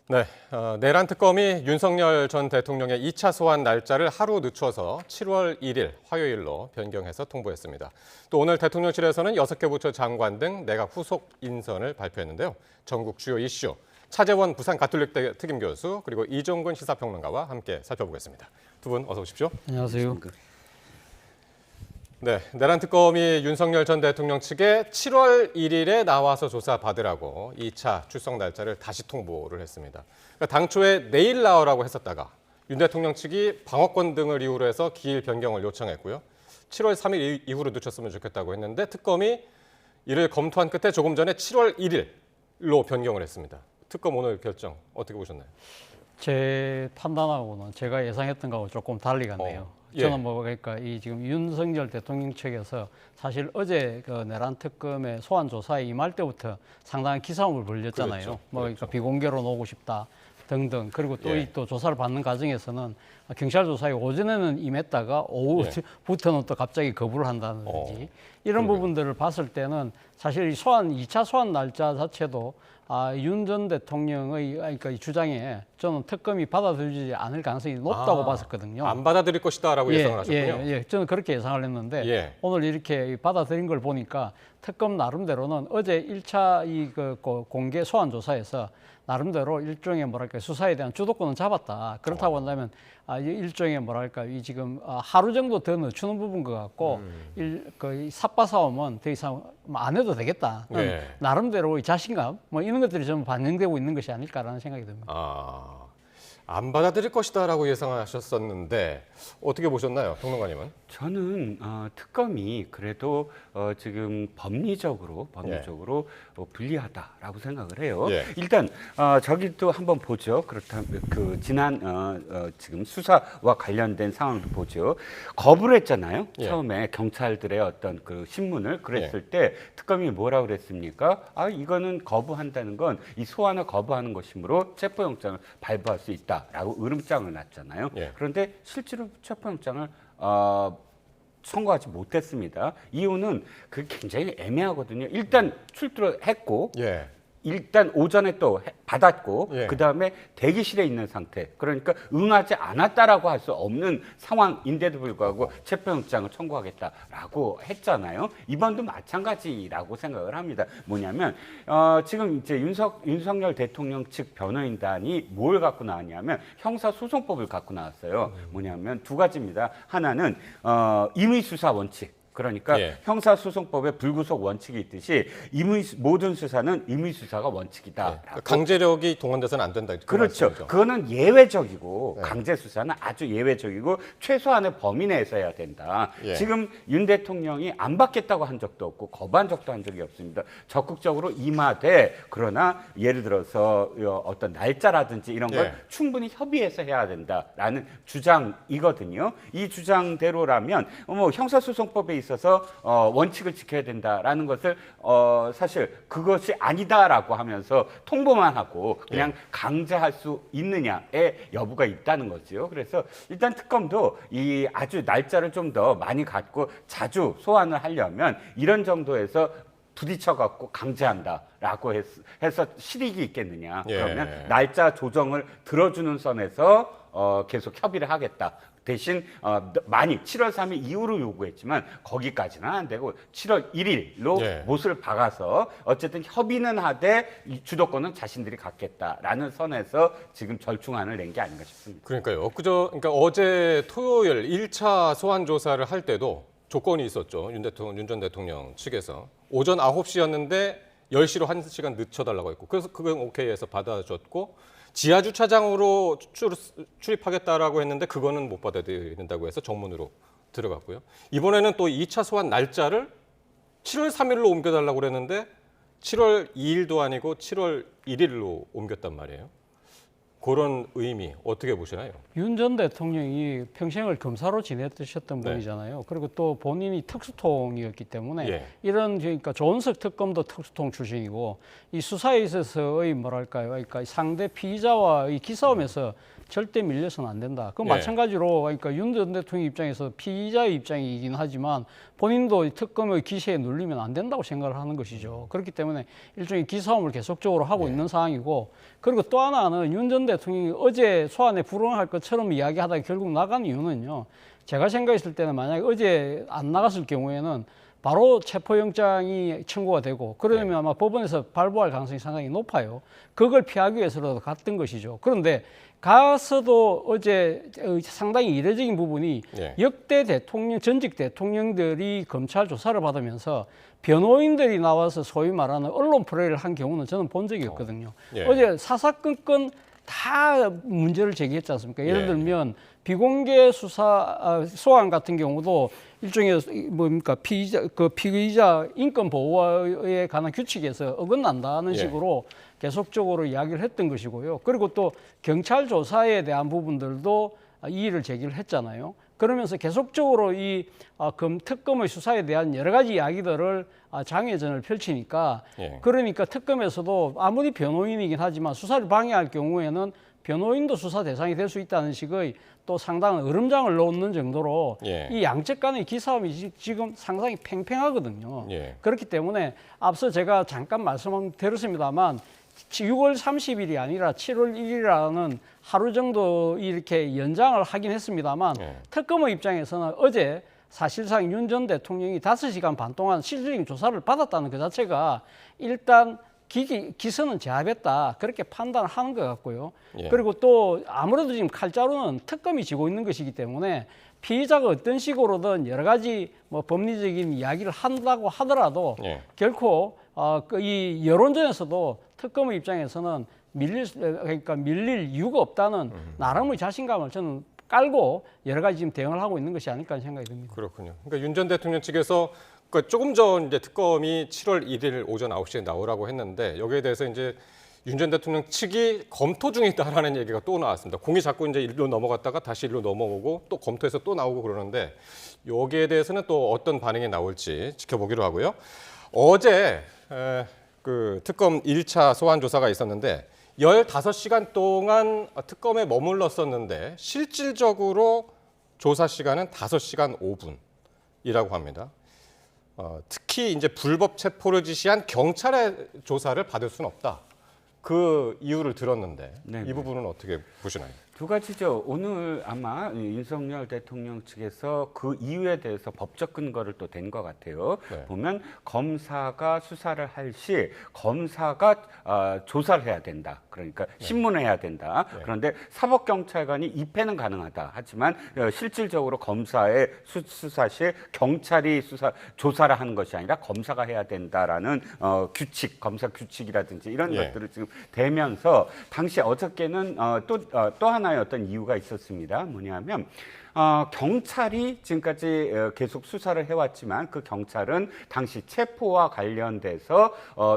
네, 내란 특검이 윤석열 전 대통령의 2차 소환 날짜를 하루 늦춰서 7월 1일 화요일로 변경해서 통보했습니다. 또 오늘 대통령실에서는 6개 부처 장관 등 내각 후속 인선을 발표했는데요. 전국 주요 이슈, 차재원 부산가톨릭대 특임교수 그리고 이종근 시사평론가와 함께 살펴보겠습니다. 두 분 어서 오십시오. 안녕하세요. 네, 내란 특검이 윤석열 전 대통령 측에 7월 1일에 나와서 조사받으라고 2차 출석 날짜를 다시 통보를 했습니다. 그러니까 당초에 내일 나오라고 했었다가 윤 대통령 측이 방어권 등을 이유로 해서 기일 변경을 요청했고요. 7월 3일 이후로 늦췄으면 좋겠다고 했는데 특검이 이를 검토한 끝에 조금 전에 7월 1일로 변경을 했습니다. 특검 오늘 결정 어떻게 보셨나요? 제 판단하고는 제가 예상했던 거하고 조금 달리 갔네요. 예. 저는 뭐 그러니까 이 지금 윤석열 대통령 측에서 사실 어제 그 내란 특검의 소환 조사에 임할 때부터 상당한 기싸움을 벌였잖아요. 그렇죠. 뭐 그러니까 비공개로 놓고 싶다 등등. 그리고 또 예. 이 또 조사를 받는 과정에서는 경찰 조사에 오전에는 임했다가 오후부터는 또 갑자기 거부를 한다든지 이런 부분들을 봤을 때는 사실 이 소환 2차 소환 날짜 자체도 윤 전 대통령의 그러니까 이 주장에 저는 특검이 받아들이지 않을 가능성이 높다고 봤었거든요. 안 받아들일 것이다라고 예상을 하셨군요. 예. 저는 그렇게 예상을 했는데 예. 오늘 이렇게 받아들인 걸 보니까 특검 나름대로는 어제 1차 그 공개 소환 조사에서 나름대로 일종의 뭐랄까 수사에 대한 주도권은 잡았다. 그렇다고 한다면 일종의 뭐랄까 이 지금 하루 정도 더 늦추는 부분 것 같고 그 삿바 싸움은 더 이상 안 해도 되겠다. 예. 나름대로 이 자신감 뭐 이런 것들이 좀 반영되고 있는 것이 아닐까라는 생각이 듭니다. 안 받아들일 것이다라고 예상하셨었는데 어떻게 보셨나요, 평론가님은? 저는 특검이 그래도 지금 법리적으로 불리하다라고 생각을 해요. 예. 일단 저기 또 한번 보죠. 그렇다면 그 지난 지금 수사와 관련된 상황도 보죠. 거부를 했잖아요. 예. 처음에 경찰들의 어떤 그 신문을 그랬을 때 특검이 뭐라고 그랬습니까? 이거는 거부한다는 건 이 소환을 거부하는 것이므로 체포영장을 발부할 수 있다라고 으름장을 놨잖아요. 예. 그런데 실제로 체포영장을 선고하지 못했습니다. 이유는 그게 굉장히 애매하거든요. 일단 출두를 했고 예. 일단 오전에 또 받았고 예. 그다음에 대기실에 있는 상태. 그러니까 응하지 않았다라고 할 수 없는 상황인데도 불구하고 체포영장을 청구하겠다라고 했잖아요. 이번도 마찬가지라고 생각을 합니다. 뭐냐면 지금 이제 윤석열 대통령 측 변호인단이 뭘 갖고 나왔냐면 형사소송법을 갖고 나왔어요. 뭐냐면 두 가지입니다. 하나는 임의수사 원칙. 그러니까 예. 형사소송법에 불구속 원칙이 있듯이 모든 수사는 임의수사가 원칙이다. 예. 강제력이 동원돼서는 안 된다. 그렇죠. 말씀이죠. 그거는 예외적이고 네. 강제수사는 아주 예외적이고 최소한의 범위 내에서 해야 된다. 예. 지금 윤 대통령이 안 받겠다고 한 적도 없고 거부한 적도 한 적이 없습니다. 적극적으로 임하되 그러나 예를 들어서 어떤 날짜라든지 이런 걸 예. 충분히 협의해서 해야 된다라는 주장이거든요. 이 주장대로라면 형사소송법에 있어서 원칙을 지켜야 된다라는 것을 사실 그것이 아니다라고 하면서 통보만 하고 그냥 강제할 수 있느냐의 여부가 있다는 거죠. 그래서 일단 특검도 이 아주 날짜를 좀 더 많이 갖고 자주 소환을 하려면 이런 정도에서 부딪혀갖고 강제한다라고 해서 실익이 있겠느냐. 예. 그러면 날짜 조정을 들어주는 선에서 계속 협의를 하겠다. 대신 많이 7월 3일 이후로 요구했지만 거기까지는 안 되고 7월 1일로 예. 못을 박아서 어쨌든 협의는 하되 이 주도권은 자신들이 갖겠다라는 선에서 지금 절충안을 낸 게 아닌가 싶습니다. 그러니까요. 그러니까 어제 토요일 1차 소환 조사를 할 때도 조건이 있었죠. 윤 전 대통령 측에서 오전 9시였는데 10시로 1시간 늦춰달라고 했고 그래서 그건 오케이해서 받아줬고 지하 주차장으로 출입하겠다라고 했는데 그거는 못 받아들인다고 해서 정문으로 들어갔고요. 이번에는 또 2차 소환 날짜를 7월 3일로 옮겨달라고 그랬는데 7월 2일도 아니고 7월 1일로 옮겼단 말이에요. 그런 의미 어떻게 보시나요? 윤 전 대통령이 평생을 검사로 지내셨던 네. 분이잖아요. 그리고 또 본인이 특수통이었기 때문에 예. 이런 그러니까 조은석 특검도 특수통 출신이고 이 수사에 있어서의 뭐랄까요, 그러니까 상대 피의자와의 기싸움에서 절대 밀려서는 안 된다. 그 예. 마찬가지로 그러니까 윤 전 대통령 입장에서 피의자의 입장이긴 하지만 본인도 특검의 기세에 눌리면 안 된다고 생각을 하는 것이죠. 그렇기 때문에 일종의 기싸움을 계속적으로 하고 있는 상황이고, 그리고 또 하나는 윤 전 대통령이 어제 소환에 불응할 것처럼 이야기하다가 결국 나간 이유는요. 제가 생각했을 때는 만약에 어제 안 나갔을 경우에는 바로 체포영장이 청구가 되고 그러면 아마 법원에서 발부할 가능성이 상당히 높아요. 그걸 피하기 위해서라도 갔던 것이죠. 그런데 가서도 어제 상당히 이례적인 부분이 예. 역대 대통령, 전직 대통령들이 검찰 조사를 받으면서 변호인들이 나와서 소위 말하는 언론 플레이를 한 경우는 저는 본 적이 없거든요. 예. 어제 사사건건 다 문제를 제기했지 않습니까? 예를 예. 들면 비공개 수사 소환 같은 경우도 일종의 뭡니까 피의자 인권 보호에 관한 규칙에서 어긋난다는 예. 식으로 계속적으로 이야기를 했던 것이고요. 그리고 또 경찰 조사에 대한 부분들도 이의를 제기를 했잖아요. 그러면서 계속적으로 이 특검의 수사에 대한 여러 가지 이야기들을 장외전을 펼치니까 예. 그러니까 특검에서도 아무리 변호인이긴 하지만 수사를 방해할 경우에는 변호인도 수사 대상이 될 수 있다는 식의 또 상당한 으름장을 놓는 정도로 예. 이 양측 간의 기싸움이 지금 상당히 팽팽하거든요. 예. 그렇기 때문에 앞서 제가 잠깐 말씀드렸습니다만 6월 30일이 아니라 7월 1일이라는 하루 정도 이렇게 연장을 하긴 했습니다만 예. 특검의 입장에서는 어제 사실상 윤 전 대통령이 5시간 반 동안 실질적인 조사를 받았다는 그 자체가 일단 기선은 제압했다 그렇게 판단을 하는 것 같고요. 예. 그리고 또 아무래도 지금 칼자루는 특검이 쥐고 있는 것이기 때문에 피의자가 어떤 식으로든 여러 가지 뭐 법리적인 이야기를 한다고 하더라도 예. 결코 이 여론전에서도 특검의 입장에서는 밀릴 이유가 없다는 나름의 자신감을 저는 깔고 여러 가지 지금 대응을 하고 있는 것이 아닐까 하는 생각이 듭니다. 그렇군요. 그러니까 윤 전 대통령 측에서 그러니까 조금 전 이제 특검이 7월 1일 오전 9시에 나오라고 했는데 여기에 대해서 이제 윤 전 대통령 측이 검토 중이다라는 얘기가 또 나왔습니다. 공이 자꾸 이제 일로 넘어갔다가 다시 일로 넘어오고 또 검토해서 또 나오고 그러는데 여기에 대해서는 또 어떤 반응이 나올지 지켜보기로 하고요. 어제 그 특검 1차 소환 조사가 있었는데 15시간 동안 특검에 머물렀었는데 실질적으로 조사 시간은 5시간 5분이라고 합니다. 특히 이제 불법 체포를 지시한 경찰의 조사를 받을 수는 없다. 그 이유를 들었는데 네네. 이 부분은 어떻게 보시나요? 두 가지죠. 오늘 아마 윤석열 대통령 측에서 그 이유에 대해서 법적 근거를 또 댄 것 같아요. 네. 보면 검사가 수사를 할 시 검사가 조사를 해야 된다. 그러니까 신문을 해야 된다. 네. 그런데 사법경찰관이 입회는 가능하다. 하지만 실질적으로 검사의 수사 시 경찰이 조사를 하는 것이 아니라 검사가 해야 된다라는 규칙, 검사 규칙이라든지 이런 예. 것들을 지금 대면서 당시 어저께는 또 하나의 어떤 이유가 있었습니다. 뭐냐면 경찰이 지금까지 계속 수사를 해왔지만 그 경찰은 당시 체포와 관련돼서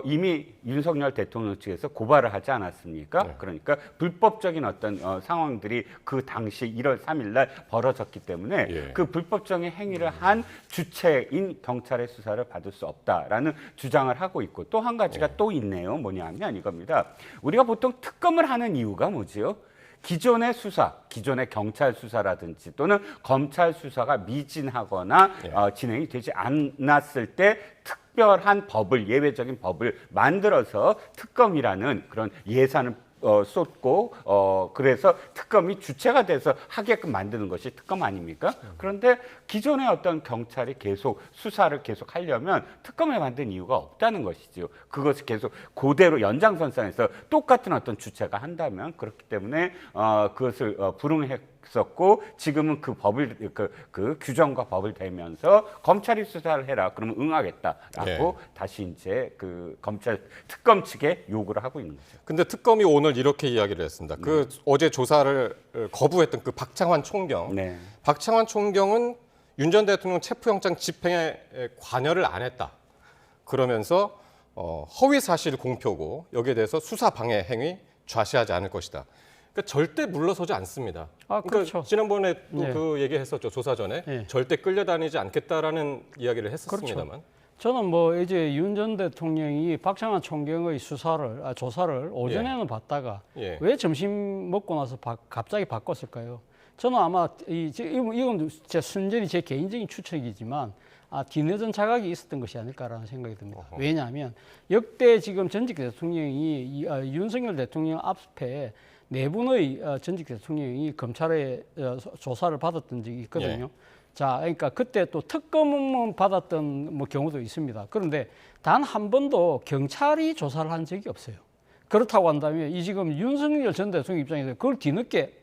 이미 윤석열 대통령 측에서 고발을 하지 않았습니까? 네. 그러니까 불법적인 어떤 상황들이 그 당시 1월 3일 날 벌어졌기 때문에 예. 그 불법적인 행위를 한 주체인 경찰의 수사를 받을 수 없다라는 주장을 하고 있고 또 한 가지가 또 있네요. 뭐냐면 이겁니다. 우리가 보통 특검을 하는 이유가 뭐지요? 기존의 수사, 기존의 경찰 수사라든지 또는 검찰 수사가 미진하거나 진행이 되지 않았을 때 특별한 법을, 예외적인 법을 만들어서 특검이라는 그런 예산을 쏟고 그래서 특검이 주체가 돼서 하게끔 만드는 것이 특검 아닙니까? 그런데 기존의 어떤 경찰이 계속 수사를 계속 하려면 특검을 만든 이유가 없다는 것이죠. 그것을 계속 그대로 연장선상에서 똑같은 어떤 주체가 한다면 그렇기 때문에 그것을 불응했었고 지금은 그 법을 그 규정과 법을 대면서 검찰이 수사를 해라 그러면 응하겠다라고 다시 이제 그 검찰 특검 측에 요구를 하고 있는 거죠. 근데 특검이 오늘 이렇게 이야기를 했습니다. 그 어제 조사를 거부했던 그 박창환 총경. 네. 박창환 총경은 윤 전 대통령 체포영장 집행에 관여를 안 했다. 그러면서 허위 사실 공표고 여기에 대해서 수사 방해 행위 좌시하지 않을 것이다. 그러니까 절대 물러서지 않습니다. 그렇죠. 그러니까 지난번에 또 네. 그 얘기했었죠. 조사 전에 네. 절대 끌려다니지 않겠다라는 이야기를 했었습니다만. 저는 뭐 이제 윤 전 대통령이 박정환 총경의 조사를 오전에는 봤다가 예. 왜 점심 먹고 나서 갑자기 바꿨을까요? 저는 아마 이건 순전히 제 개인적인 추측이지만 뒤늦은 자각이 있었던 것이 아닐까라는 생각이 듭니다. 왜냐하면 역대 지금 전직 대통령이 윤석열 대통령 앞에 네 분의 전직 대통령이 검찰에 조사를 받았던 적이 있거든요. 예. 자, 그러니까 그때 또 특검은 받았던 뭐 경우도 있습니다. 그런데 단 한 번도 경찰이 조사를 한 적이 없어요. 그렇다고 한다면 이 지금 윤석열 전 대통령 입장에서 그걸 뒤늦게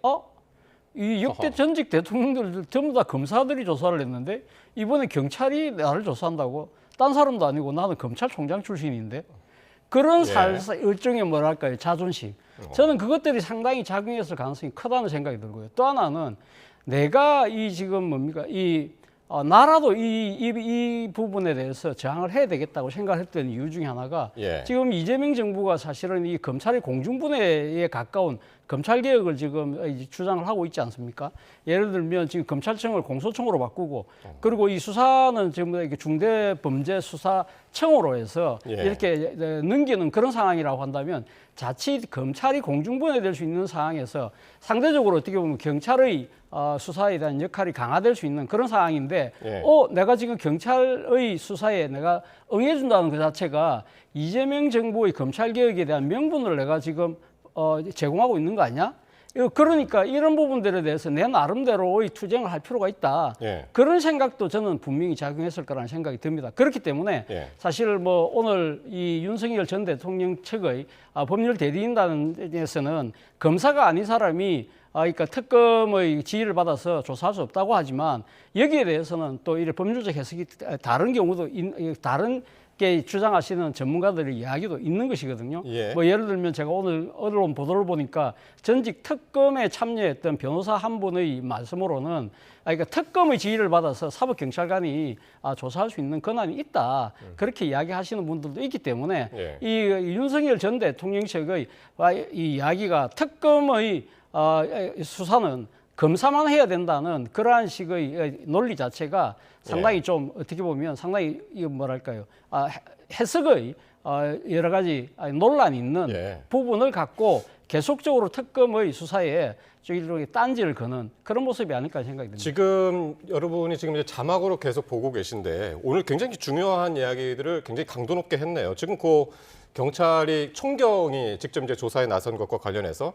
이 역대 전직 대통령들 전부 다 검사들이 조사를 했는데 이번에 경찰이 나를 조사한다고? 딴 사람도 아니고 나는 검찰총장 출신인데 그런 일종의 뭐랄까요 자존심. 저는 그것들이 상당히 작용했을 가능성이 크다는 생각이 들고요. 또 하나는 내가 이 지금 뭡니까 나라도 이 부분에 대해서 저항을 해야 되겠다고 생각했던 이유 중에 하나가 지금 이재명 정부가 사실은 이 검찰의 공중분해에 가까운 검찰 개혁을 지금 주장을 하고 있지 않습니까? 예를 들면 지금 검찰청을 공소청으로 바꾸고 그리고 이 수사는 지금 이렇게 중대범죄수사청으로 해서 이렇게 넘기는 그런 상황이라고 한다면 자칫 검찰이 공중분해될 수 있는 상황에서 상대적으로 어떻게 보면 경찰의 수사에 대한 역할이 강화될 수 있는 그런 상황인데 내가 지금 경찰의 수사에 내가 응해준다는 그 자체가 이재명 정부의 검찰 개혁에 대한 명분을 내가 지금 제공하고 있는 거 아니야? 그러니까 이런 부분들에 대해서 내 나름대로의 투쟁을 할 필요가 있다. 그런 생각도 저는 분명히 작용했을 거라는 생각이 듭니다. 그렇기 때문에 사실 뭐 오늘 이 윤석열 전 대통령 측의 법률 대리인단에서는 검사가 아닌 사람이 그러니까 특검의 지휘를 받아서 조사할 수 없다고 하지만 여기에 대해서는 또 이런 법률적 해석이 다른 경우도 다른 게 주장하시는 전문가들의 이야기도 있는 것이거든요. 뭐 예를 들면 제가 오늘 언론 보도를 보니까 전직 특검에 참여했던 변호사 한 분의 말씀으로는 그러니까 특검의 지휘를 받아서 사법경찰관이 조사할 수 있는 권한이 있다. 그렇게 이야기하시는 분들도 있기 때문에 이 윤석열 전 대통령 측의 이 이야기가 특검의 수사는 검사만 해야 된다는 그러한 식의 논리 자체가 상당히 좀 어떻게 보면 상당히 뭐랄까요 해석의 여러 가지 논란이 있는 부분을 갖고 계속적으로 특검의 수사에 이렇게 딴지를 거는 그런 모습이 아닐까 생각이 듭니다. 지금 여러분이 지금 이제 자막으로 계속 보고 계신데 오늘 굉장히 중요한 이야기들을 굉장히 강도 높게 했네요. 지금 그 경찰이 총경이 직접 이제 조사에 나선 것과 관련해서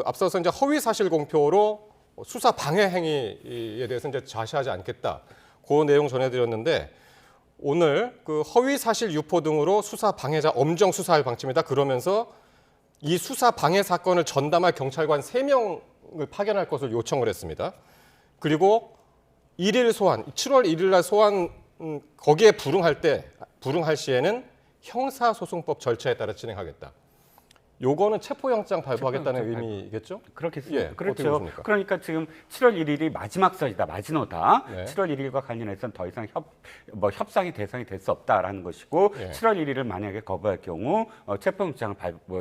앞서서 이제 허위 사실 공표로 수사 방해 행위에 대해서 이제 자시하지 않겠다. 그 내용 전해드렸는데 오늘 그 허위 사실 유포 등으로 수사 방해자 엄정 수사할 방침이다. 그러면서 이 수사 방해 사건을 전담할 경찰관 3명을 파견할 것을 요청을 했습니다. 그리고 1일 소환, 7월 1일 날 소환 거기에 불응할 시에는 형사소송법 절차에 따라 진행하겠다. 요거는 체포영장 발부하겠다는 의미겠죠? 그렇겠습니다. 그렇죠. 그러니까 지금 7월 1일이 마지막 선이다, 마지노다. 7월 1일과 관련해서는 더 이상 협상의 대상이 될 수 없다라는 것이고 7월 1일을 만약에 거부할 경우 체포영장을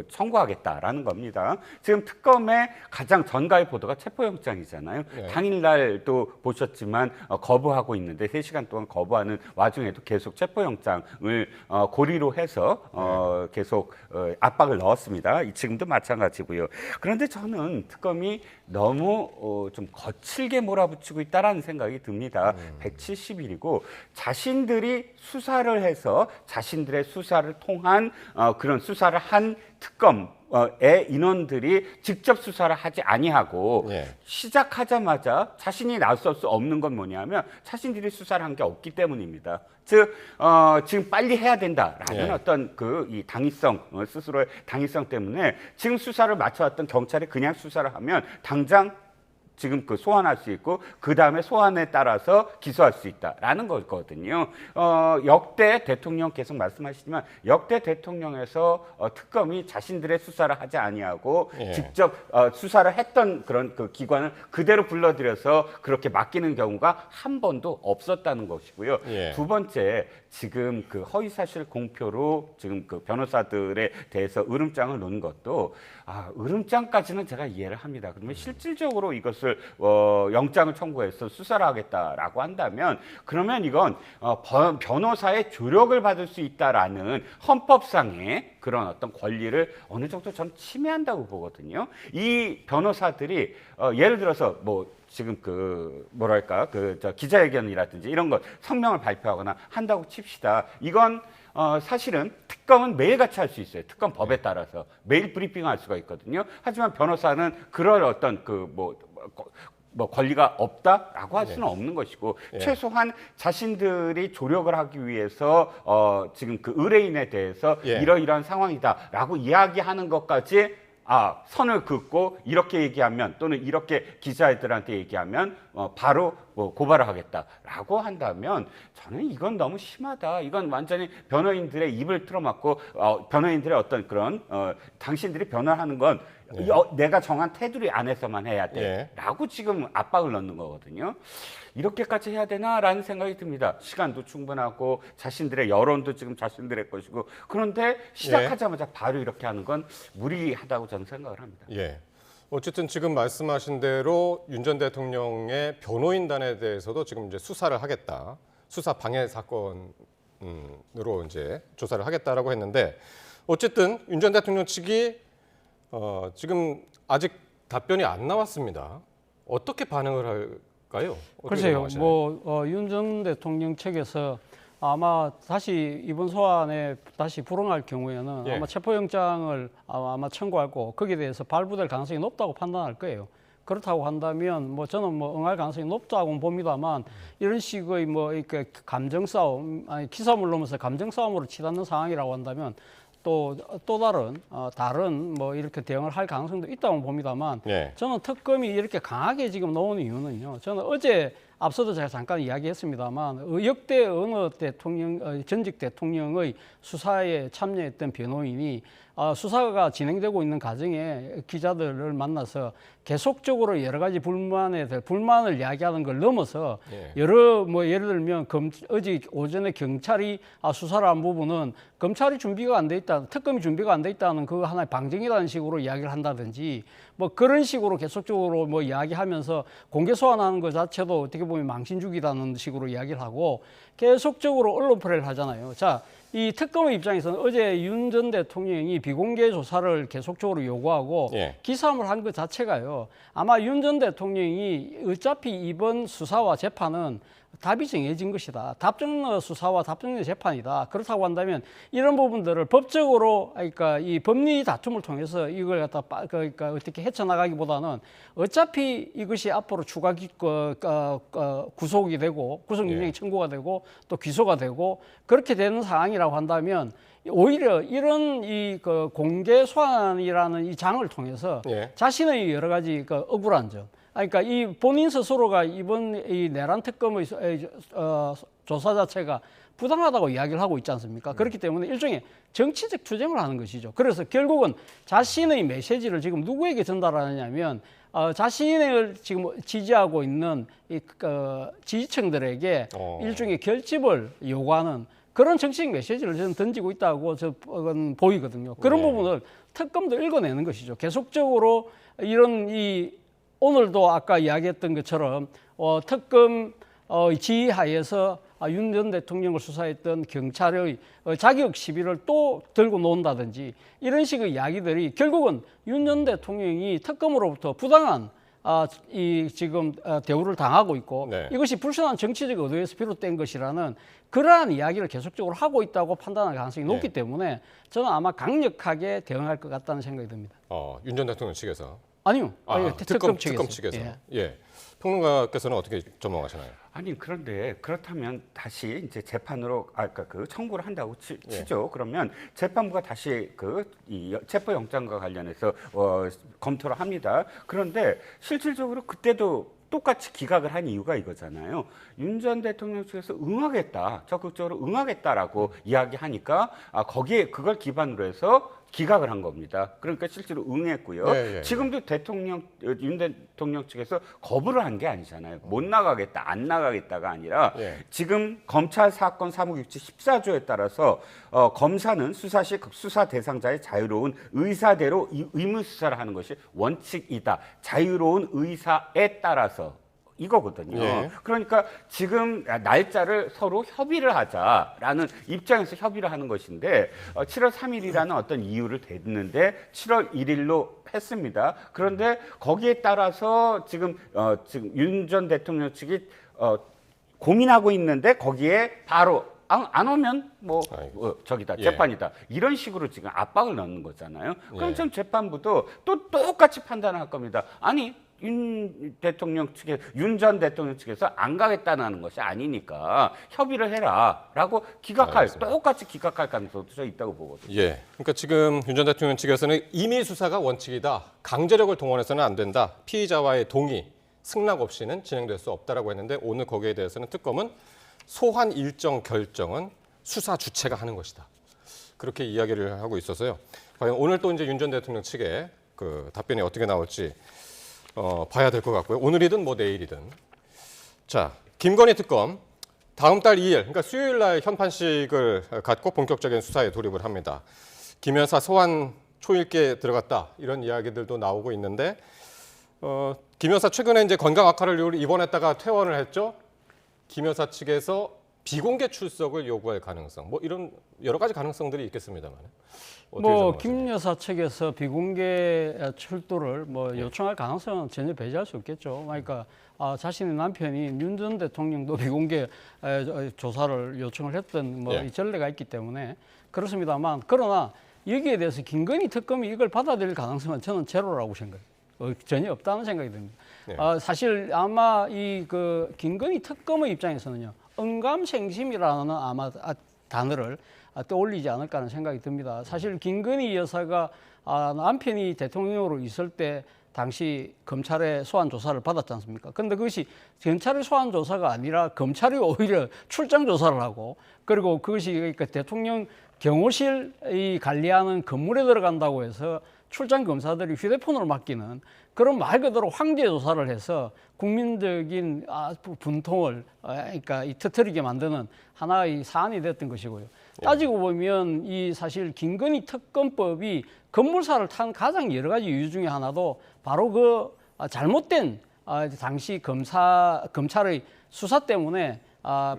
청구하겠다라는 겁니다. 지금 특검의 가장 전가의 보도가 체포영장이잖아요. 당일날도 보셨지만 거부하고 있는데 3시간 동안 거부하는 와중에도 계속 체포영장을 고리로 해서 계속 압박을 넣었습니다. 지금도 마찬가지고요. 그런데 저는 특검이 너무 좀 거칠게 몰아붙이고 있다라는 생각이 듭니다. 170일이고 자신들이 수사를 해서 자신들의 수사를 통한 그런 수사를 한 특검의 인원들이 직접 수사를 하지 아니하고 시작하자마자 자신이 나설 수 없는 건 뭐냐면 자신들이 수사를 한 게 없기 때문입니다. 즉 지금 빨리 해야 된다라는 어떤 이 당위성 스스로의 당위성 때문에 지금 수사를 마쳐왔던 경찰이 그냥 수사를 하면 당장 지금 소환할 수 있고 그 다음에 소환에 따라서 기소할 수 있다라는 거거든요. 역대 대통령 계속 말씀하시지만 역대 대통령에서 특검이 자신들의 수사를 하지 아니하고 직접 수사를 했던 그런 기관을 그대로 불러들여서 그렇게 맡기는 경우가 한 번도 없었다는 것이고요. 두 번째, 지금 허위사실 공표로 지금 변호사들에 대해서 으름장을 놓은 것도 으름장까지는 제가 이해를 합니다. 그러면 실질적으로 이것을 이거를 영장을 청구해서 수사를 하겠다라고 한다면 그러면 이건 변호사의 조력을 받을 수 있다라는 헌법상의 그런 어떤 권리를 어느 정도 전 침해한다고 보거든요. 이 변호사들이 예를 들어서 뭐 지금 뭐랄까 기자회견이라든지 이런 것 성명을 발표하거나 한다고 칩시다. 이건 사실은 특검은 매일같이 할 수 있어요. 특검 법에 따라서 매일 브리핑할 수가 있거든요. 하지만 변호사는 그럴 어떤 권리가 없다라고 할 수는 없는 것이고 최소한 자신들이 조력을 하기 위해서 지금 그 의뢰인에 대해서 이러이러한 상황이다라고 이야기하는 것까지 선을 긋고 이렇게 얘기하면 또는 이렇게 기자들한테 얘기하면 바로 고발을 하겠다라고 한다면 저는 이건 너무 심하다. 이건 완전히 변호인들의 입을 틀어막고 변호인들의 어떤 그런 당신들이 변호하는 건 내가 정한 테두리 안에서만 해야 돼라고 지금 압박을 넣는 거거든요. 이렇게까지 해야 되나라는 생각이 듭니다. 시간도 충분하고 자신들의 여론도 지금 자신들의 것이고 그런데 시작하자마자 바로 이렇게 하는 건 무리하다고 저는 생각을 합니다. 어쨌든 지금 말씀하신 대로 윤 전 대통령의 변호인단에 대해서도 지금 이제 수사를 하겠다. 수사 방해 사건으로 이제 조사를 하겠다라고 했는데 어쨌든 윤 전 대통령 측이 지금 아직 답변이 안 나왔습니다. 어떻게 반응을 할까요? 글쎄요, 윤 전 대통령 측에서 아마 다시 이번 소환에 다시 불응할 경우에는 아마 체포영장을 아마 청구하고 거기에 대해서 발부될 가능성이 높다고 판단할 거예요. 그렇다고 한다면 저는 응할 가능성이 높다고 봅니다만 이런 식의 이렇게 감정 싸움, 기사물 넘어서 감정 싸움으로 치닫는 상황이라고 한다면 또 다른 이렇게 대응을 할 가능성도 있다고 봅니다만 저는 특검이 이렇게 강하게 지금 나오는 이유는요. 저는 어제 앞서도 제가 잠깐 이야기했습니다만 역대 어느 전직 대통령의 수사에 참여했던 변호인이 수사가 진행되고 있는 과정에 기자들을 만나서 계속적으로 여러 가지 불만을 이야기하는 걸 넘어서 예를 들면 어제 오전에 경찰이 수사를 한 부분은 검찰이 준비가 안 돼 있다, 특검이 준비가 안 돼 있다는 그 하나의 방증이라는 식으로 이야기를 한다든지 그런 식으로 계속적으로 이야기하면서 공개 소환하는 것 자체도 어떻게 보면 망신주기라는 식으로 이야기를 하고 계속적으로 언론 플레이를 하잖아요. 자, 이 특검의 입장에서는 어제 윤 전 대통령이 비공개 조사를 계속적으로 요구하고 기사함을 한 것 자체가요. 아마 윤 전 대통령이 어차피 이번 수사와 재판은 답이 정해진 것이다. 답정너 수사와 답정너 재판이다. 그렇다고 한다면 이런 부분들을 법적으로 그러니까 이 법리 다툼을 통해서 이걸 그러니까 어떻게 헤쳐나가기보다는 어차피 이것이 앞으로 추가 구속이 되고 구속영장이 청구가 되고 또 기소가 되고 그렇게 되는 상황이라고 한다면 오히려 이런 공개 소환이라는 이 장을 통해서 자신의 여러 가지 억울한 점, 그러니까 이 본인 스스로가 이번 이 내란 특검의 조사 자체가 부당하다고 이야기를 하고 있지 않습니까? 그렇기 때문에 일종의 정치적 투쟁을 하는 것이죠. 그래서 결국은 자신의 메시지를 지금 누구에게 전달하느냐면 자신을 지금 지지하고 있는 지지층들에게 일종의 결집을 요구하는 그런 정치적 메시지를 저는 던지고 있다고 저는 보이거든요. 그런 부분을 특검도 읽어내는 것이죠. 계속적으로 이런 오늘도 아까 이야기했던 것처럼 특검 지휘하에서 윤 전 대통령을 수사했던 경찰의 자격 시비를 또 들고 논다든지 이런 식의 이야기들이 결국은 윤 전 대통령이 특검으로부터 부당한 지금 대우를 당하고 있고 이것이 불순한 정치적 의도에서 비롯된 것이라는 그러한 이야기를 계속적으로 하고 있다고 판단할 가능성이 높기 때문에 저는 아마 강력하게 대응할 것 같다는 생각이 듭니다. 윤 전 대통령 측에서? 아니요. 특검 측에서. 평론가께서는 어떻게 전망하시나요? 아니 그런데 그렇다면 다시 이제 재판으로 아까 청구를 한다고 치죠. 그러면 재판부가 다시 이 체포영장과 관련해서 검토를 합니다. 그런데 실질적으로 그때도 똑같이 기각을 한 이유가 이거잖아요. 윤 전 대통령 측에서 응하겠다, 적극적으로 응하겠다라고 이야기하니까 거기에 그걸 기반으로 해서 기각을 한 겁니다. 그러니까 실제로 응했고요. 예. 지금도 윤 대통령 측에서 거부를 한 게 아니잖아요. 못 나가겠다, 안 나가겠다가 아니라 예. 지금 검찰 사건 사무규칙 14조에 따라서 검사는 수사 시 수사 대상자의 자유로운 의사대로 의무 수사를 하는 것이 원칙이다. 자유로운 의사에 따라서 이거거든요. 예. 그러니까 지금 날짜를 서로 협의를 하자라는 입장에서 협의를 하는 것인데 7월 3일이라는 어떤 이유를 댔는데 7월 1일로 했습니다. 그런데 거기에 따라서 지금 윤 전 대통령 측이 고민하고 있는데 거기에 바로 안 오면 저기다 예. 재판이다 이런 식으로 지금 압박을 넣는 거잖아요. 그럼 예. 지금 재판부도 또 똑같이 판단할 겁니다. 아니 윤 전 대통령 측에서 안 가겠다는 것이 아니니까 협의를 해라라고 똑같이 기각할 가능성도 저 있다고 보거든요. 예. 그러니까 지금 윤 전 대통령 측에서는 임의 수사가 원칙이다. 강제력을 동원해서는 안 된다. 피의자와의 동의, 승낙 없이는 진행될 수 없다라고 했는데 오늘 거기에 대해서는 특검은 소환 일정 결정은 수사 주체가 하는 것이다. 그렇게 이야기를 하고 있어서요. 과연 오늘 또 이제 윤 전 대통령 측의 그 답변이 어떻게 나올지 봐야 될 것 같고요. 오늘이든 뭐 내일이든. 자, 김건희 특검 다음 달 2일, 그러니까 수요일 날 현판식을 갖고 본격적인 수사에 돌입을 합니다. 김 여사 소환 초일기에 들어갔다 이런 이야기들도 나오고 있는데 김 여사 최근에 이제 건강 악화를 이유로 입원했다가 퇴원을 했죠. 김 여사 측에서 비공개 출석을 요구할 가능성, 뭐 이런 여러 가지 가능성들이 있겠습니다만. 김 여사 측에서 비공개 출두를 요청할 가능성은 전혀 배제할 수 없겠죠. 그러니까 자신의 남편이 윤 전 대통령도 비공개 조사를 요청을 했던 예. 이 전례가 있기 때문에 그렇습니다만 그러나 여기에 대해서 김건희 특검이 이걸 받아들일 가능성은 저는 제로라고 생각해요. 전혀 없다는 생각이 듭니다. 예. 사실 아마 김건희 특검의 입장에서는요. 언감생심이라는 아마 단어를 떠올리지 않을까 하는 생각이 듭니다. 사실 김건희 여사가 남편이 대통령으로 있을 때 당시 검찰의 소환 조사를 받았지 않습니까? 그런데 그것이 검찰의 소환 조사가 아니라 검찰이 오히려 출장 조사를 하고 그리고 그것이 그러니까 대통령 경호실이 관리하는 건물에 들어간다고 해서 출장 검사들이 휴대폰으로 맡기는 그런 말 그대로 황제 조사를 해서 국민적인 분통을 그러니까 터뜨리게 만드는 하나의 사안이 됐던 것이고요. 따지고 보면 이 사실 김건희 특검법이 건물사를 탄 가장 여러 가지 이유 중에 하나도 바로 그 잘못된 당시 검찰의 수사 때문에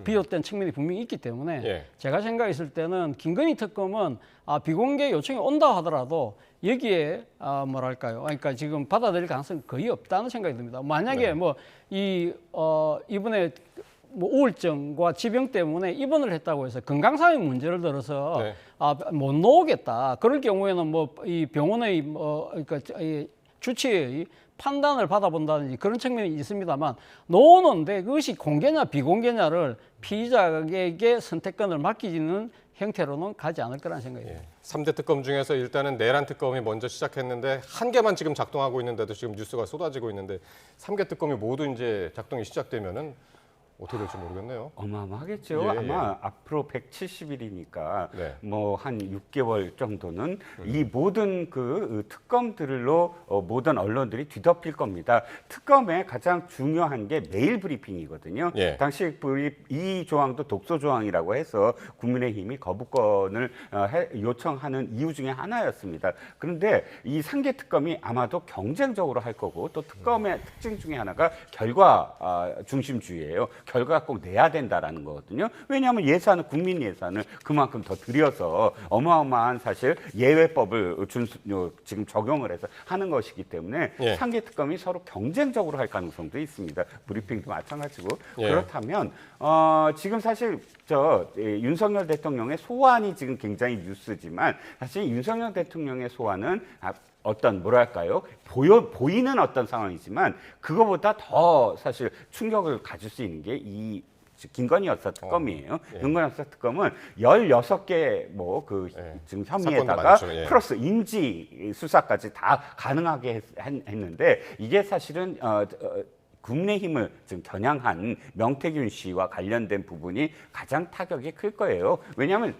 비롯된 측면이 분명히 있기 때문에 예. 제가 생각했을 때는 김건희 특검은 비공개 요청이 온다 하더라도 여기에 그러니까 지금 받아들일 가능성이 거의 없다는 생각이 듭니다. 만약에 이번에 우울증과 지병 때문에 입원을 했다고 해서 건강상의 문제를 들어서 네. 못 나오겠다. 그럴 경우에는 이 병원의 그러니까 이 주치의 판단을 받아본다든지 그런 측면이 있습니다만 놓는데 그것이 공개냐 비공개냐를 피의자에게 선택권을 맡기지는 형태로는 가지 않을 거라는 생각이에요. 3대 특검 중에서 일단은 내란 특검이 먼저 시작했는데 한 개만 지금 작동하고 있는데도 지금 뉴스가 쏟아지고 있는데 3개 특검이 모두 이제 작동이 시작되면은 어떻게 될지 모르겠네요. 어마어마하겠죠. 예. 아마 앞으로 170일이니까 네. 한 6개월 정도는 이 모든 그 특검들로 모든 언론들이 뒤덮일 겁니다. 특검의 가장 중요한 게 메일 브리핑이거든요. 예. 당시 이 조항도 독소 조항이라고 해서 국민의힘이 거부권을 요청하는 이유 중에 하나였습니다. 그런데 이 3개 특검이 아마도 경쟁적으로 할 거고 또 특검의 특징 중에 하나가 결과 중심주의예요. 결과가 꼭 내야 된다라는 거거든요. 왜냐하면 예산은 국민 예산을 그만큼 더 들여서 어마어마한 사실 예외법을 지금 적용을 해서 하는 것이기 때문에 예. 3개 특검이 서로 경쟁적으로 할 가능성도 있습니다. 브리핑도 마찬가지고 예. 그렇다면 지금 사실 윤석열 대통령의 소환이 지금 굉장히 뉴스지만 사실 윤석열 대통령의 소환은 어떤 보이는 어떤 상황이지만 그거보다 더 사실 충격을 가질 수 있는 게 이 김건희 여사 특검이에요. 예. 김건희 여사 특검은 16개 지금 혐의에다가 많죠. 예. 플러스 인지 수사까지 다 가능하게 했는데 이게 사실은 국민의힘을 지금 겨냥한 명태균 씨와 관련된 부분이 가장 타격이 클 거예요. 왜냐하면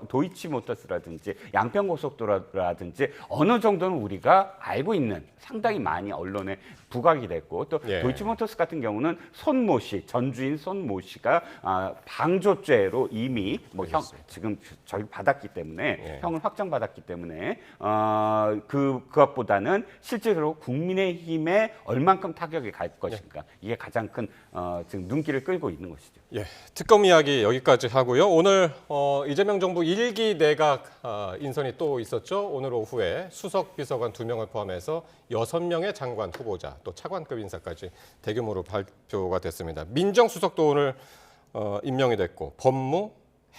도이치모터스라든지 양평고속도로라든지 어느 정도는 우리가 알고 있는 상당히 많이 언론에 부각이 됐고 또 예. 도이치모터스 같은 경우는 손모 씨, 전주인 손모 씨가 방조죄로 이미 지금 저희 받았기 때문에 예. 형을 확정받았기 때문에 그것보다는 실제로 국민의힘에 얼만큼 타격이 갈 것인가 이게 가장 큰 지금 눈길을 끌고 있는 것이죠. 예, 특검 이야기 여기까지 하고요. 오늘 이재명 정부 1기 내각 인선이 또 있었죠. 오늘 오후에 수석 비서관 2명을 포함해서 6명의 장관 후보자 또 차관급 인사까지 대규모로 발표가 됐습니다. 민정수석도 오늘 임명이 됐고 법무,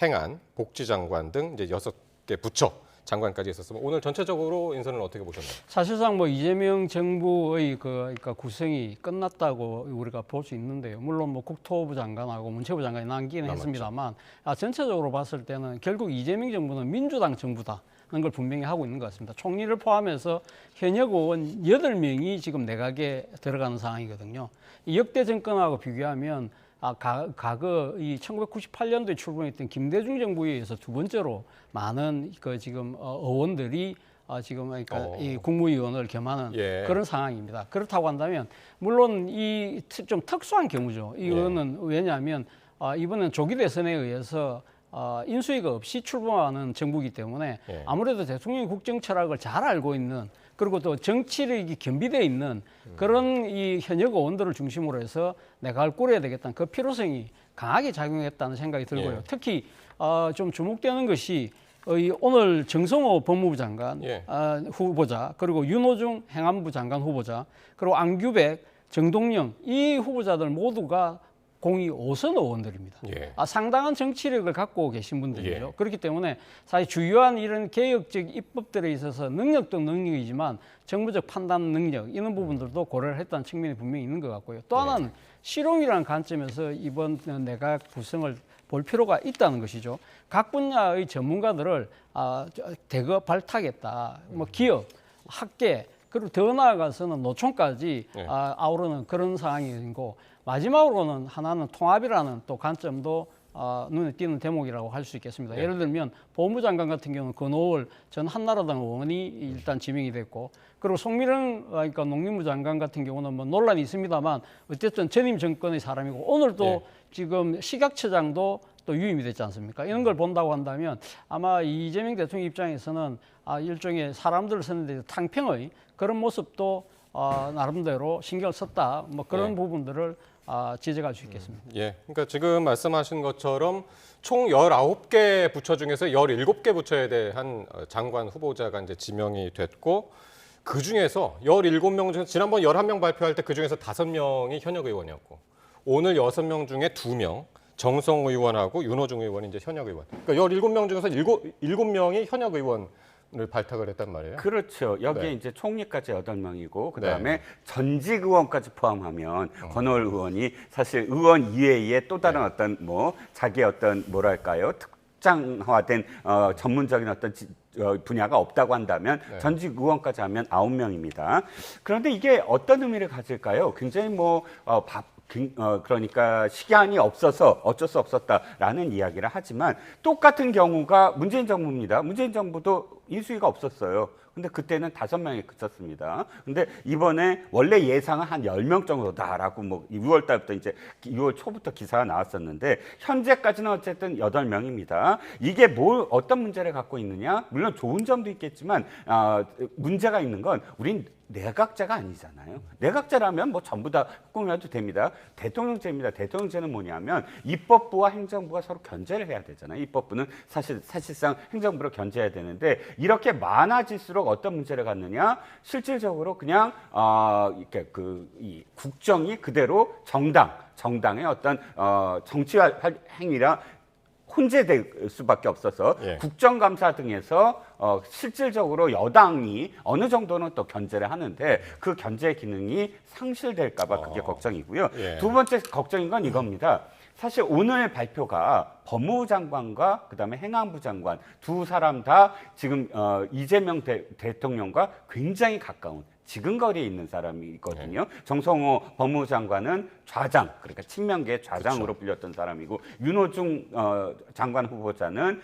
행안, 복지장관 등 이제 6개 부처 장관까지 있었으면 오늘 전체적으로 인선을 어떻게 보셨나요? 사실상 뭐 이재명 정부의 그러니까 구성이 끝났다고 우리가 볼 수 있는데요. 물론 뭐 국토부 장관하고 문체부 장관이 남기는 했습니다만 전체적으로 봤을 때는 결국 이재명 정부는 민주당 정부다. 하는 걸 분명히 하고 있는 것 같습니다. 총리를 포함해서 현역 의원 8명이 지금 내각에 들어가는 상황이거든요. 이 역대 정권하고 비교하면 과거 이 1998년도에 출범했던 김대중 정부에 의해서 두 번째로 많은 지금 의원들이 지금 그러니까 이 국무위원을 겸하는 예. 그런 상황입니다. 그렇다고 한다면 물론 이 좀 특수한 경우죠. 이거는 왜냐하면 이번엔 조기 대선에 의해서 인수위가 없이 출범하는 정부이기 때문에 예. 아무래도 대통령의 국정 철학을 잘 알고 있는 그리고 또 정치력이 겸비되어 있는 그런 이 현역 의원들을 중심으로 해서 내각을 꾸려야 되겠다는 그 필요성이 강하게 작용했다는 생각이 들고요. 예. 특히 좀 주목되는 것이 오늘 정성호 법무부 장관 예. 후보자 그리고 윤호중 행안부 장관 후보자 그리고 안규백, 정동영 이 후보자들 모두가 공이 5선 의원들입니다. 예. 상당한 정치력을 갖고 계신 분들이죠. 예. 그렇기 때문에 사실 주요한 이런 개혁적 입법들에 있어서 능력도 능력이지만 정부적 판단 능력 이런 부분들도 고려를 했다는 측면이 분명히 있는 것 같고요. 또 하나는 실용이라는 관점에서 이번 내각 구성을 볼 필요가 있다는 것이죠. 각 분야의 전문가들을 대거 발탁했다. 뭐 기업, 학계 그리고 더 나아가서는 노총까지 아우르는 그런 상황이고 마지막으로는 하나는 통합이라는 또 관점도 눈에 띄는 대목이라고 할 수 있겠습니다. 네. 예를 들면 법무부 장관 같은 경우는 권오월 전 한나라당 의원이 일단 지명이 됐고 그리고 송미령 그러니까 농림부 장관 같은 경우는 뭐 논란이 있습니다만 어쨌든 전임 정권의 사람이고 오늘도 네. 지금 식약처장도 또 유임이 됐지 않습니까? 이런 걸 본다고 한다면 아마 이재명 대통령 입장에서는 일종의 사람들을 쓰는데 탕평의 그런 모습도 나름대로 신경을 썼다. 뭐 그런 부분들을 지적할 수 있겠습니다. 예, 그러니까 지금 말씀하신 것처럼 총 19개 부처 중에서 17개 부처에 대한 장관 후보자가 이제 지명이 됐고 그 중에서 17명 중에 지난번 11명 발표할 때 그 중에서 5명이 현역 의원이었고 오늘 6명 중에 2명 정성 의원하고 윤호중 의원이 이제 현역 의원. 그러니까 17명 중에서 7명이 현역 의원을 발탁을 했단 말이에요. 그렇죠. 여기에 네. 이제 총리까지 8명이고 그다음에 전직 의원까지 포함하면 권오월 의원이 사실 의원 이외에 또 다른 어떤 뭐 자기의 어떤 뭐랄까요? 특장화된 전문적인 어떤 분야가 없다고 한다면 전직 의원까지 하면 9명입니다. 그런데 이게 어떤 의미를 가질까요? 굉장히 그러니까 시간이 없어서 어쩔 수 없었다라는 이야기를 하지만 똑같은 경우가 문재인 정부입니다. 문재인 정부도 인수위가 없었어요. 근데 그때는 5명에 그쳤습니다. 근데 이번에 원래 예상은 한 10명 정도다라고 뭐 6월 달부터 이제 6월 초부터 기사가 나왔었는데 현재까지는 어쨌든 8명입니다. 이게 어떤 문제를 갖고 있느냐? 물론 좋은 점도 있겠지만 문제가 있는 건 우린 내각제가 아니잖아요. 내각제라면 뭐 전부 다 꾸며도 됩니다. 대통령제입니다. 대통령제는 뭐냐면 입법부와 행정부가 서로 견제를 해야 되잖아요. 입법부는 사실상 행정부로 견제해야 되는데 이렇게 많아질수록 어떤 문제를 갖느냐? 실질적으로 그냥 이렇게 이 국정이 그대로 정당의 어떤 정치 행위라 혼재될 수밖에 없어서 국정감사 등에서 실질적으로 여당이 어느 정도는 또 견제를 하는데 그 견제 기능이 상실될까 봐 그게 걱정이고요. 두 번째 걱정인 건 이겁니다. 사실 오늘 발표가 법무부 장관과 그다음에 행안부 장관 두 사람 다 지금 이재명 대통령과 굉장히 가까운 지근거리에 있는 사람이거든요. 정성호 법무부 장관은 좌장, 그러니까 친명계 좌장으로 불렸던 사람이고 윤호중 장관 후보자는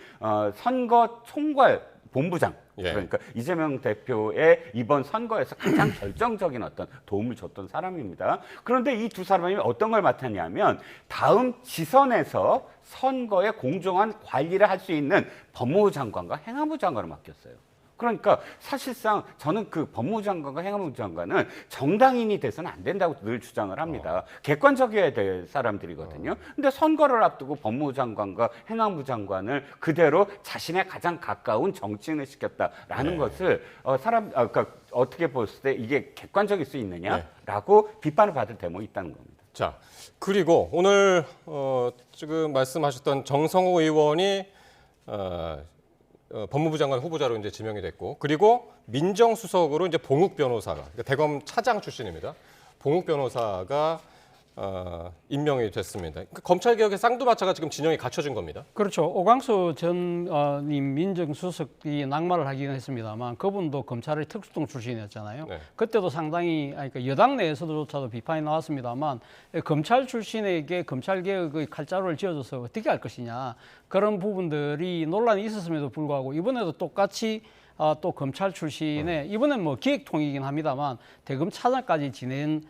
선거 총괄 본부장. 예. 그러니까 이재명 대표의 이번 선거에서 가장 결정적인 어떤 도움을 줬던 사람입니다. 그런데 이 두 사람이 어떤 걸 맡았냐면 다음 지선에서 선거의 공정한 관리를 할 수 있는 법무부 장관과 행안부 장관을 맡겼어요. 그러니까 사실상 저는 그 법무부 장관과 행안부 장관은 정당인이 돼서는 안 된다고 늘 주장을 합니다. 객관적이어야 될 사람들이거든요. 근데 선거를 앞두고 법무부 장관과 행안부 장관을 그대로 자신의 가장 가까운 정치인을 시켰다라는 것을 그러니까 어떻게 봤을 때 이게 객관적일 수 있느냐라고 비판을 받을 대목이 있다는 겁니다. 자, 그리고 오늘 지금 말씀하셨던 정성호 의원이 법무부 장관 후보자로 이제 지명이 됐고, 그리고 민정수석으로 이제 봉욱 변호사가, 그러니까 대검 차장 출신입니다. 봉욱 변호사가 임명이 됐습니다. 그러니까 검찰 개혁의 쌍두마차가 지금 진영이 갖춰진 겁니다. 그렇죠. 오광수 전님 민정수석이 낙마를 하긴 했습니다만 그분도 검찰의 특수통 출신이었잖아요. 네. 그때도 상당히 그러니까 여당 내에서조차도 비판이 나왔습니다만 검찰 출신에게 검찰 개혁의 칼자루를 쥐어줘서 어떻게 할 것이냐 그런 부분들이 논란이 있었음에도 불구하고 이번에도 똑같이 또 검찰 출신의 이번엔 뭐 기획통이긴 합니다만 대검 차장까지 지낸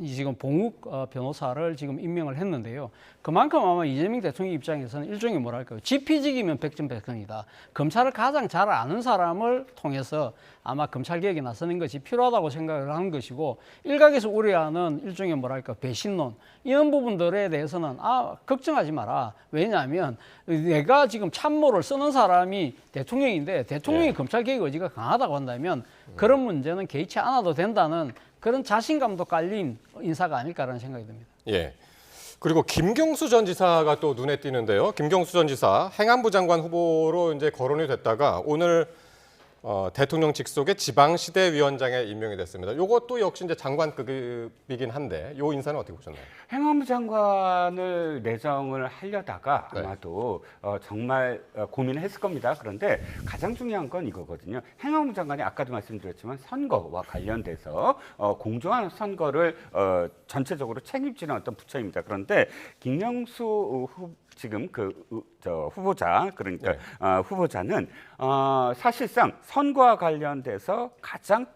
이 지금 봉욱 변호사를 지금 임명을 했는데요. 그만큼 아마 이재명 대통령 입장에서는 일종의 뭐랄까요. 지피지기면 백전백승이다. 검찰을 가장 잘 아는 사람을 통해서 아마 검찰 개혁에 나서는 것이 필요하다고 생각을 하는 것이고 일각에서 우려하는 일종의 뭐랄까 배신론 이런 부분들에 대해서는 걱정하지 마라. 왜냐하면 내가 지금 참모를 쓰는 사람이 대통령인데 대통령이 검찰 개혁 의지가 강하다고 한다면 그런 문제는 개의치 않아도 된다는 그런 자신감도 깔린 인사가 아닐까라는 생각이 듭니다. 예. 그리고 김경수 전 지사가 또 눈에 띄는데요. 김경수 전 지사 행안부 장관 후보로 이제 거론이 됐다가 오늘 대통령 직속의 지방시대위원장에 임명이 됐습니다. 이것도 역시 이제 장관급이긴 한데 이 인사는 어떻게 보셨나요? 행안부 장관을 내정을 하려다가 아마도 정말 고민을 했을 겁니다. 그런데 가장 중요한 건 이거거든요. 행안부 장관이 아까도 말씀드렸지만 선거와 관련돼서 공정한 선거를 전체적으로 책임지는 어떤 부처입니다. 그런데 김경수 지금 후보자 그러니까 후보자는 사실상 선거와 관련돼서 가장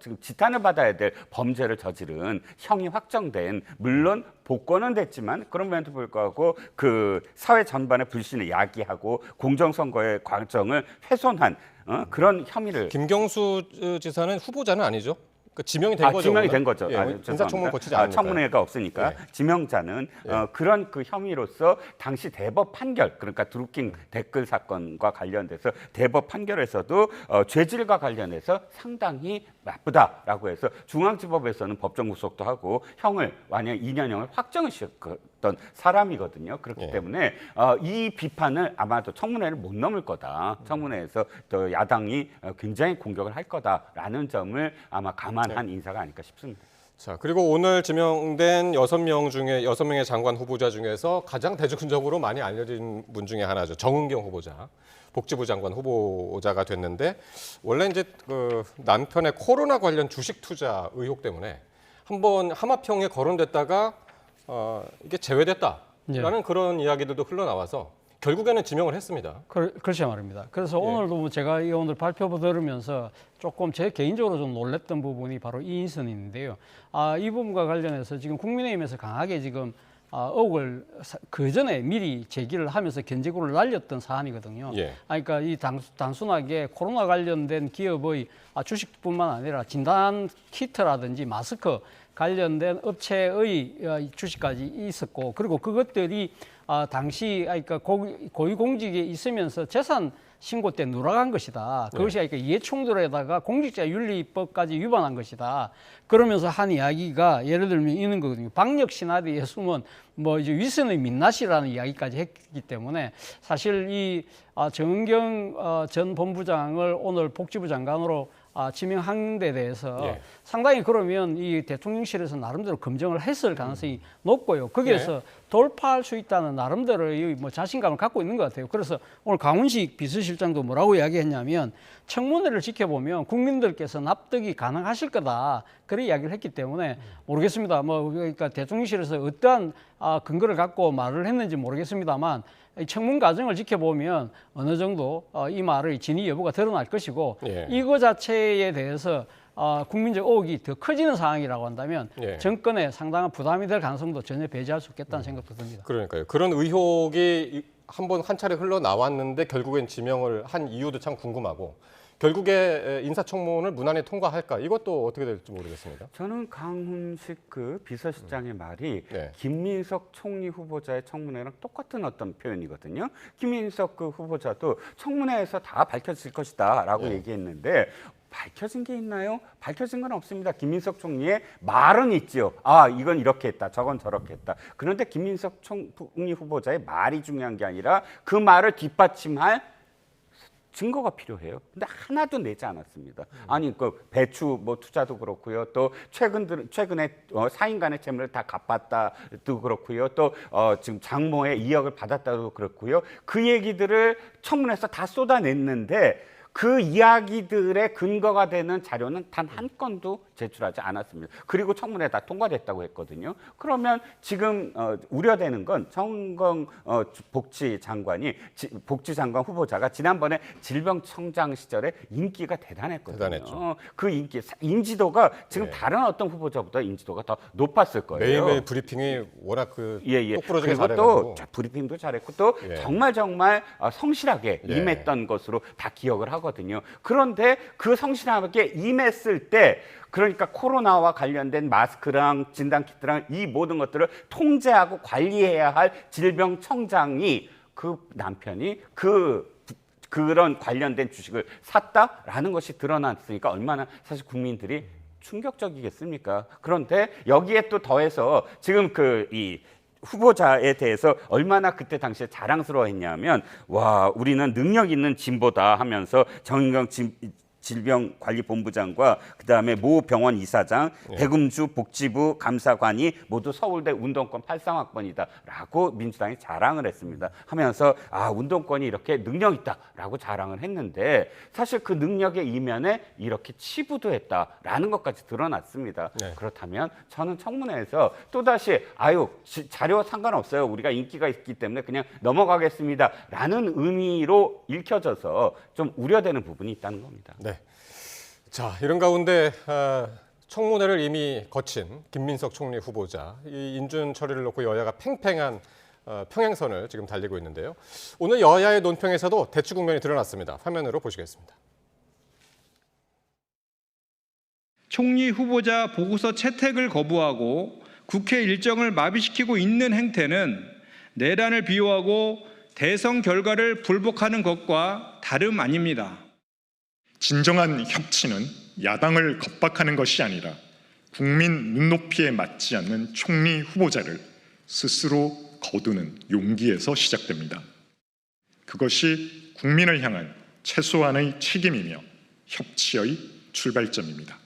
지금 지탄을 받아야 될 범죄를 저지른 형이 확정된 물론 복권은 됐지만 그런 면에도 불구하고 그 사회 전반의 불신을 야기하고 공정선거의 과정을 훼손한 그런 혐의를 김경수 지사는 후보자는 아니죠? 그 지명이 된 거죠. 지명이 된 거죠. 예, 인사청문 거치지 않으니까. 청문회가 없으니까 지명자는 그런 그 혐의로서 당시 대법 판결 그러니까 드루킹 댓글 사건과 관련돼서 대법 판결에서도 죄질과 관련해서 상당히 나쁘다라고 해서 중앙지법에서는 법정 구속도 하고 형을 만약 2년형을 확정을 시켰던 사람이거든요. 그렇기 때문에 이 비판을 아마도 청문회를 못 넘을 거다. 청문회에서 또 야당이 굉장히 공격을 할 거다라는 점을 아마 감안한 인사가 아닐까 싶습니다. 자, 그리고 오늘 지명된 6명의 장관 후보자 중에서 가장 대중적으로 많이 알려진 분 중에 하나죠. 정은경 후보자. 복지부 장관 후보자가 됐는데 원래 이제 그 남편의 코로나 관련 주식 투자 의혹 때문에 한번 하마평에 거론됐다가 이게 제외됐다라는 그런 이야기들도 흘러나와서 결국에는 지명을 했습니다. 그렇지 말입니다. 그래서 오늘도 제가 오늘 발표부 들으면서 조금 제 개인적으로 좀 놀랬던 부분이 바로 이 인선인데요. 이 부분과 관련해서 지금 국민의힘에서 강하게 지금 의혹을 그 전에 미리 제기를 하면서 견제구를 날렸던 사안이거든요. 그러니까 이 단순하게 코로나 관련된 기업의 주식뿐만 아니라 진단 키트라든지 마스크 관련된 업체의 주식까지 있었고 그리고 그것들이 당시 그러니까 고위공직에 있으면서 재산 신고 때 누락한 것이다. 그것이 그러니까 이해충돌에다가 공직자윤리법까지 위반한 것이다. 그러면서 한 이야기가 예를 들면 있는 거거든요. 박력 신화대에 숨은 뭐 이제 위선의 민낯이라는 이야기까지 했기 때문에 사실 이 정은경 전 본부장을 오늘 복지부 장관으로 지명한 데 대해서 상당히 그러면 이 대통령실에서 나름대로 검증을 했을 가능성이 높고요. 거기에서 돌파할 수 있다는 나름대로의 뭐 자신감을 갖고 있는 것 같아요. 그래서 오늘 강훈식 비서실장도 뭐라고 이야기했냐면 청문회를 지켜보면 국민들께서 납득이 가능하실 거다. 그런 이야기를 했기 때문에 모르겠습니다. 뭐 그러니까 대통령실에서 어떠한 근거를 갖고 말을 했는지 모르겠습니다만 이 청문 과정을 지켜보면 어느 정도 이 말의 진위 여부가 드러날 것이고 예. 이거 자체에 대해서 국민적 의혹이 더 커지는 상황이라고 한다면 예. 정권에 상당한 부담이 될 가능성도 전혀 배제할 수 없겠다는 생각도 듭니다. 그러니까요. 그런 의혹이 한 차례 흘러나왔는데 결국엔 지명을 한 이유도 참 궁금하고 결국에 인사청문을 무난히 통과할까 이것도 어떻게 될지 모르겠습니다. 저는 강훈식 그 비서실장의 말이 네. 김민석 총리 후보자의 청문회랑 똑같은 어떤 표현이거든요. 김민석 그 후보자도 청문회에서 다 밝혀질 것이다라고 네. 얘기했는데 밝혀진 게 있나요? 밝혀진 건 없습니다. 김민석 총리의 말은 있죠. 아, 이건 이렇게 했다. 저건 저렇게 했다. 그런데 김민석 총리 후보자의 말이 중요한 게 아니라 그 말을 뒷받침할 증거가 필요해요. 근데 하나도 내지 않았습니다. 아니 그 배추 뭐 투자도 그렇고요. 또 최근에 사인 간의 채무를 다 갚았다도 그렇고요. 또 지금 장모의 2억을 받았다도 그렇고요. 그 얘기들을 청문회에서 다 쏟아냈는데 그 이야기들의 근거가 되는 자료는 단 한 건도 제출하지 않았습니다. 그리고 청문회 다 통과됐다고 했거든요. 그러면 지금 우려되는 건 정건 복지장관 후보자가 지난번에 질병청장 시절에 인기가 대단했거든요. 대단했죠. 그 인지도가 지금 네. 다른 어떤 후보자보다 인지도가 더 높았을 거예요. 매일매일 브리핑이 워낙 똑부러지게 그리고 잘해가지고 또 브리핑도 잘했고 또 예. 정말 성실하게 예. 임했던 것으로 다 기억을 하거든요. 그런데 그 성실하게 임했을 때 그러니까 코로나와 관련된 마스크랑 진단키트랑 이 모든 것들을 통제하고 관리해야 할 질병청장이 그 남편이 그런 관련된 주식을 샀다라는 것이 드러났으니까 얼마나 사실 국민들이 충격적이겠습니까? 그런데 여기에 또 더해서 지금 이 후보자에 대해서 얼마나 그때 당시에 자랑스러워했냐면 와 우리는 능력 있는 진보다 하면서 정인경 질병관리본부장과 그다음에 모 병원 이사장, 백음주 복지부 감사관이 모두 서울대 운동권 83학번이다라고 민주당이 자랑을 했습니다. 하면서 운동권이 이렇게 능력 있다라고 자랑을 했는데 사실 그 능력의 이면에 이렇게 치부도 했다라는 것까지 드러났습니다. 네. 그렇다면 저는 청문회에서 또다시 자료 상관없어요. 우리가 인기가 있기 때문에 그냥 넘어가겠습니다라는 의미로 읽혀져서 좀 우려되는 부분이 있다는 겁니다. 네. 자, 이런 가운데 청문회를 이미 거친 김민석 총리 후보자 이 인준 처리를 놓고 여야가 팽팽한 평행선을 지금 달리고 있는데요. 오늘 여야의 논평에서도 대치 국면이 드러났습니다. 화면으로 보시겠습니다. 총리 후보자 보고서 채택을 거부하고 국회 일정을 마비시키고 있는 행태는 내란을 비호하고 대선 결과를 불복하는 것과 다름 아닙니다. 진정한 협치는 야당을 겁박하는 것이 아니라 국민 눈높이에 맞지 않는 총리 후보자를 스스로 거두는 용기에서 시작됩니다. 그것이 국민을 향한 최소한의 책임이며 협치의 출발점입니다.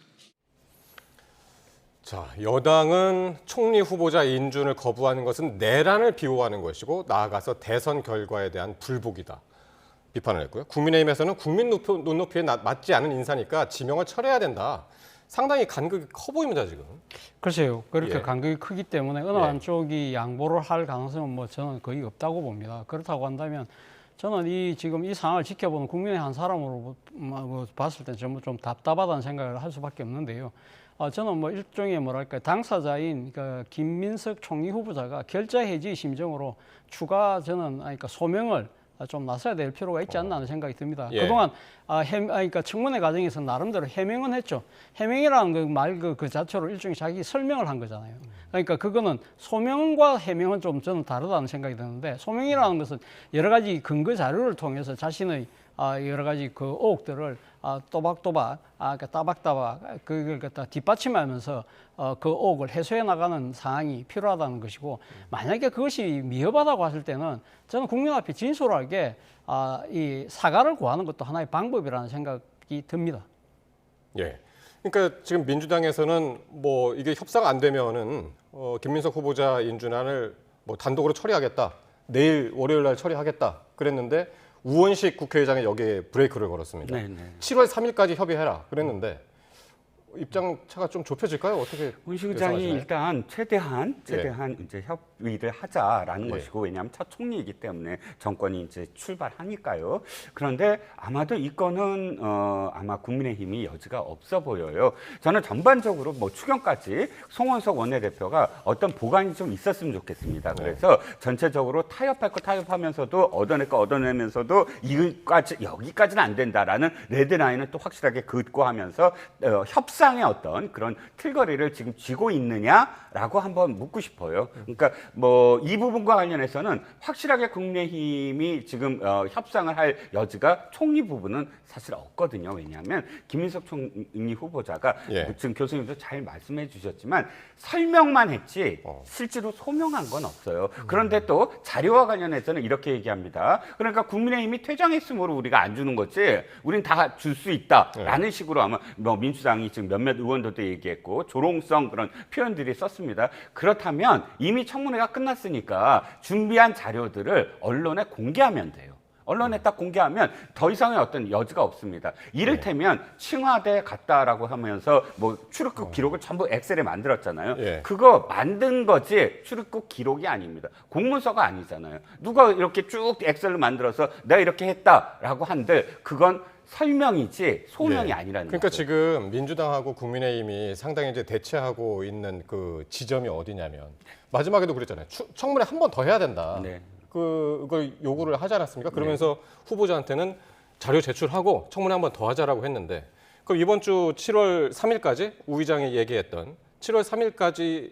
자, 여당은 총리 후보자 인준을 거부하는 것은 내란을 비호하는 것이고 나아가서 대선 결과에 대한 불복이다. 비판을 했고요. 국민의힘에서는 국민 눈높이에 맞지 않은 인사니까 지명을 철회해야 된다. 상당히 간극이 커 보입니다, 지금. 글쎄요. 그렇게 예. 간극이 크기 때문에 어느 예. 한쪽이 양보를 할 가능성은 뭐 저는 거의 없다고 봅니다. 그렇다고 한다면 저는 지금 이 상황을 지켜보는 국민의 한 사람으로 봤을 때 전부 좀 답답하다는 생각을 할 수밖에 없는데요. 저는 뭐 일종의 당사자인 김민석 총리 후보자가 결자 해지 심정으로 그러니까 소명을 좀 나서야 될 필요가 있지 않나 하는 생각이 듭니다. 예. 그동안 그러니까 청문회 과정에서 나름대로 해명은 했죠. 해명이라는 그 말 그 자체로 일종의 자기 설명을 한 거잖아요. 그러니까 그거는 소명과 해명은 좀 저는 다르다는 생각이 드는데 소명이라는 것은 여러 가지 근거 자료를 통해서 자신의 여러 가지 그 의혹들을 또박또박, 따박따박 그걸 갖다 뒷받침하면서 그 의혹을 해소해 나가는 상황이 필요하다는 것이고 만약에 그것이 미흡하다고 했을 때는 저는 국민 앞에 진솔하게 이 사과를 구하는 것도 하나의 방법이라는 생각이 듭니다. 예. 그러니까 지금 민주당에서는 뭐 이게 협상 안 되면은 김민석 후보자 인준안을 뭐 단독으로 처리하겠다. 내일 월요일 날 처리하겠다. 그랬는데 우원식 국회의장이 여기에 브레이크를 걸었습니다. 네, 네. 7월 3일까지 협의해라 그랬는데 입장 차가 좀 좁혀질까요? 어떻게 문 시장이 예상하시나요? 일단 최대한 이제 협의를 하자라는 예. 것이고, 왜냐하면 첫 총리이기 때문에 정권이 이제 출발하니까요. 그런데 아마도 이 건은 아마 국민의힘이 여지가 없어 보여요. 저는 전반적으로 뭐 추경까지 송원석 원내대표가 어떤 보관이 좀 있었으면 좋겠습니다. 그래서 전체적으로 타협할 거 타협하면서도 얻어낼 거 얻어내면서도 여기까지는 안 된다라는 레드라인을 또 확실하게 긋고 하면서 협상의 어떤 그런 틀거리를 지금 쥐고 있느냐라고 한번 묻고 싶어요. 그러니까 뭐 이 부분과 관련해서는 확실하게 국민의힘이 지금 협상을 할 여지가 총리 부분은 사실 없거든요. 왜냐하면 김민석 총리 후보자가 예. 지금 교수님도 잘 말씀해 주셨지만 설명만 했지 실제로 소명한 건 없어요. 그런데 또 자료와 관련해서는 이렇게 얘기합니다. 그러니까 국민의힘이 퇴장했으므로 우리가 안 주는 거지 우린 다 줄 수 있다라는 식으로 아마 뭐 민주당이 지금 몇몇 의원들도 얘기했고 조롱성 그런 표현들이 썼습니다. 그렇다면 이미 청문회가 끝났으니까 준비한 자료들을 언론에 공개하면 돼요. 언론에 딱 공개하면 더 이상의 어떤 여지가 없습니다. 이를테면 청와대 갔다라고 하면서 뭐 출입국 기록을 전부 엑셀에 만들었잖아요. 예. 그거 만든 거지 출입국 기록이 아닙니다. 공문서가 아니잖아요. 누가 이렇게 쭉 엑셀로 만들어서 내가 이렇게 했다라고 한들 그건 설명이지 소명이 예. 아니라는 그러니까 거죠. 지금 민주당하고 국민의힘이 상당히 이제 대체하고 있는 그 지점이 어디냐면 마지막에도 그랬잖아요. 청문회 한 번 더 해야 된다. 네. 그걸 요구를 하지 않았습니까? 그러면서 후보자한테는 자료 제출하고 청문회 한 번 더 하자라고 했는데 그럼 이번 주 7월 3일까지 우 의장이 얘기했던 7월 3일까지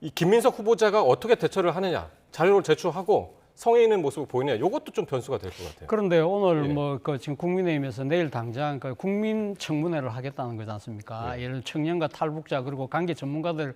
이 김민석 후보자가 어떻게 대처를 하느냐 자료를 제출하고 성에 있는 모습을 보이느냐 이것도 좀 변수가 될 것 같아요. 그런데 오늘 예. 뭐 그 지금 국민의힘에서 내일 당장 그 국민 청문회를 하겠다는 거지 않습니까? 예를 들어 청년과 탈북자 그리고 관계 전문가들을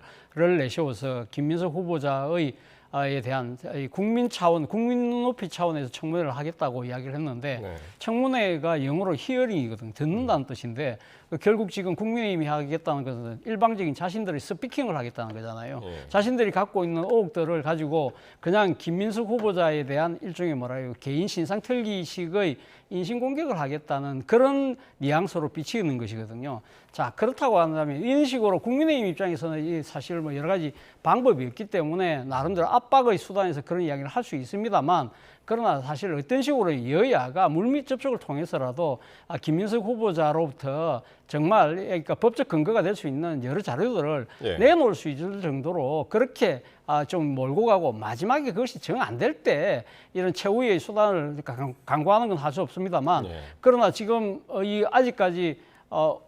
내세워서 김민석 후보자의 에 대한 이 국민 차원, 국민 눈높이 차원에서 청문회를 하겠다고 이야기를 했는데 네. 청문회가 영어로 히어링이거든, 듣는다는 뜻인데 결국 지금 국민의힘이 하겠다는 것은 일방적인 자신들의 스피킹을 하겠다는 거잖아요. 예. 자신들이 갖고 있는 의혹들을 가지고 그냥 김민석 후보자에 대한 일종의 뭐랄까요 개인 신상 틀기식의 인신공격을 하겠다는 그런 뉘앙스로 비치는 것이거든요. 자, 그렇다고 한다면 이런 식으로 국민의힘 입장에서는 이 사실 뭐 여러 가지 방법이 없기 때문에 나름대로 압박의 수단에서 그런 이야기를 할 수 있습니다만 그러나 사실 어떤 식으로 여야가 물밑 접촉을 통해서라도 김민석 후보자로부터 정말 그러니까 법적 근거가 될 수 있는 여러 자료들을 예. 내놓을 수 있을 정도로 그렇게 좀 몰고 가고 마지막에 그것이 정 안 될 때 이런 최후의 수단을 강구하는 건 할 수 없습니다만 예. 그러나 지금 이 아직까지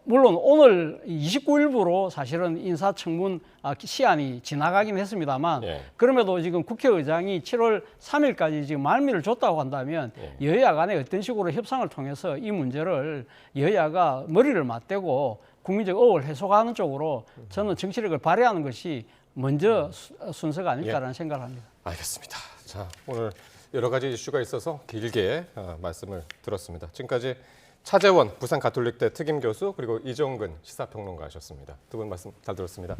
물론 오늘 29일부로 사실은 인사청문 시한이 지나가긴 했습니다만 예. 그럼에도 지금 국회의장이 7월 3일까지 지금 말미를 줬다고 한다면 여야 간에 어떤 식으로 협상을 통해서 이 문제를 여야가 머리를 맞대고 국민적 의혹을 해소하는 쪽으로 저는 정치력을 발휘하는 것이 먼저 순서가 아닐까라는 생각을 합니다. 알겠습니다. 자, 오늘 여러 가지 이슈가 있어서 길게 말씀을 들었습니다. 지금까지 차재원 부산 가톨릭대 특임 교수 그리고 이정근 시사평론가셨습니다. 두 분 말씀 잘 들었습니다.